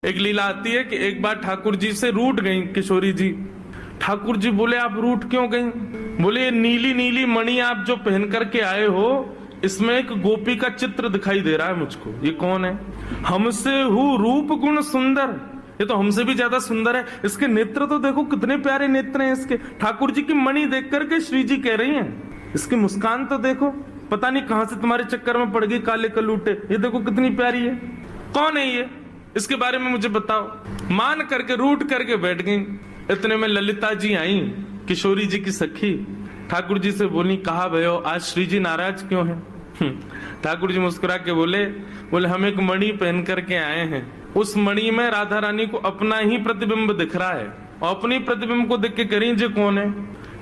एक लीला आती है कि एक बार ठाकुर जी से रूठ गई किशोरी जी। ठाकुर जी बोले आप रूठ क्यों गई? बोले नीली नीली मणि आप जो पहन करके आए हो इसमें एक गोपी का चित्र दिखाई दे रहा है मुझको। ये कौन है? हमसे हूँ रूप गुण सुंदर, ये तो हमसे भी ज्यादा सुंदर है। इसके नेत्र तो देखो कितने प्यारे नेत्र हैं इसके। ठाकुर जी की मणि देख करके श्री जी कह रही हैं इसकी मुस्कान तो देखो, पता नहीं कहां से तुम्हारे चक्कर में पड़ गई काले कलूटे, ये देखो कितनी प्यारी है। कौन है ये? इसके बारे में मुझे बताओ। मान करके रूठ करके बैठ गई। इतने में ललिता जी आई, किशोरी जी की सखी। ठाकुर जी से बोली कहा भयो आज श्री जी नाराज क्यों हैं? ठाकुर जी मुस्कुरा के बोले हम एक मणि पहन करके आए हैं, उस मणि में राधा रानी को अपना ही प्रतिबिंब दिख रहा है और अपनी प्रतिबिंब को देख के करी जे कौन है?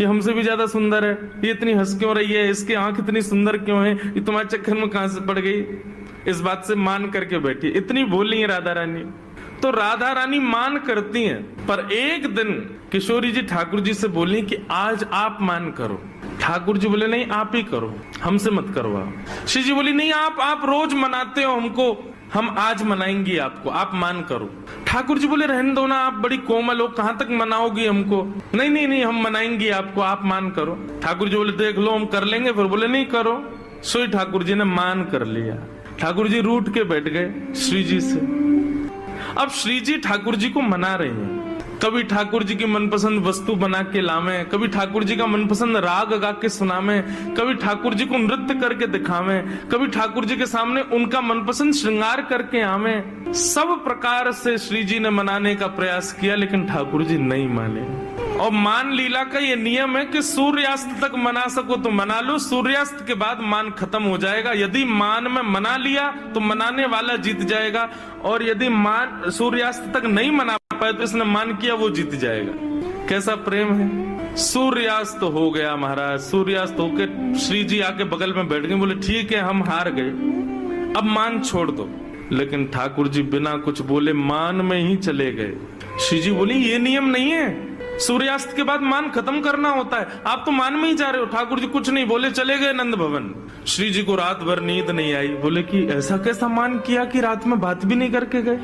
ये हमसे भी ज्यादा सुंदर है, ये इतनी हंस क्यों रही है, इसकी आंख इतनी सुंदर क्यों है, ये तुम्हारे चक्कर में कहां से पड़ गई? इस बात से मान करके बैठी। इतनी बोली है राधा रानी। तो राधा रानी मान करती हैं, पर एक दिन किशोरी जी ठाकुर जी से बोली कि आज आप मान करो। ठाकुर जी बोले नहीं आप ही करो, हमसे मत करवाओ। श्री जी बोली नहीं आप रोज मनाते हो हमको, हम आज मनाएंगी आपको, आप मान करो। ठाकुर जी बोले रहने दो ना, आप बड़ी कोमल हो, कहां तक मनाओगी हमको? नहीं हम मनाएंगी आपको, आप मान करो। ठाकुर जी बोले देख लो हम कर लेंगे। फिर बोले नहीं करो। सोई ठाकुर जी ने मान कर लिया। ठाकुर जी रूठ के बैठ गए श्री जी से। अब श्री जी ठाकुर जी को मना रहे हैं। कभी ठाकुर जी की मनपसंद वस्तु बना के लावे, कभी ठाकुर जी का मनपसंद राग गा के सुनावे, कभी ठाकुर जी को नृत्य करके दिखावे, कभी ठाकुर जी के सामने उनका मनपसंद श्रृंगार करके आवे। सब प्रकार से श्री जी ने मनाने का प्रयास किया, लेकिन ठाकुर जी नहीं माने। और मान लीला का ये नियम है कि सूर्यास्त तक मना सको तो मना लो, सूर्यास्त के बाद मान खत्म हो जाएगा। यदि मान में मना लिया तो मनाने वाला जीत जाएगा, और यदि मान सूर्यास्त तक नहीं मना पाए तो इसने मान किया वो जीत जाएगा। कैसा प्रेम है। सूर्यास्त हो गया महाराज। सूर्यास्त होके श्री जी आके बगल में बैठ गए। बोले ठीक है हम हार गए, अब मान छोड़ दो। लेकिन ठाकुर जी बिना कुछ बोले मान में ही चले गए। श्री जी बोली ये नियम नहीं है, सूर्यास्त के बाद मान खत्म करना होता है, आप तो मान में ही जा रहे हो। ठाकुर जी कुछ नहीं बोले, चले गए नंद भवन। श्री जी को रात भर नींद नहीं आई। बोले कि ऐसा कैसा मान किया कि रात में बात भी नहीं करके गए?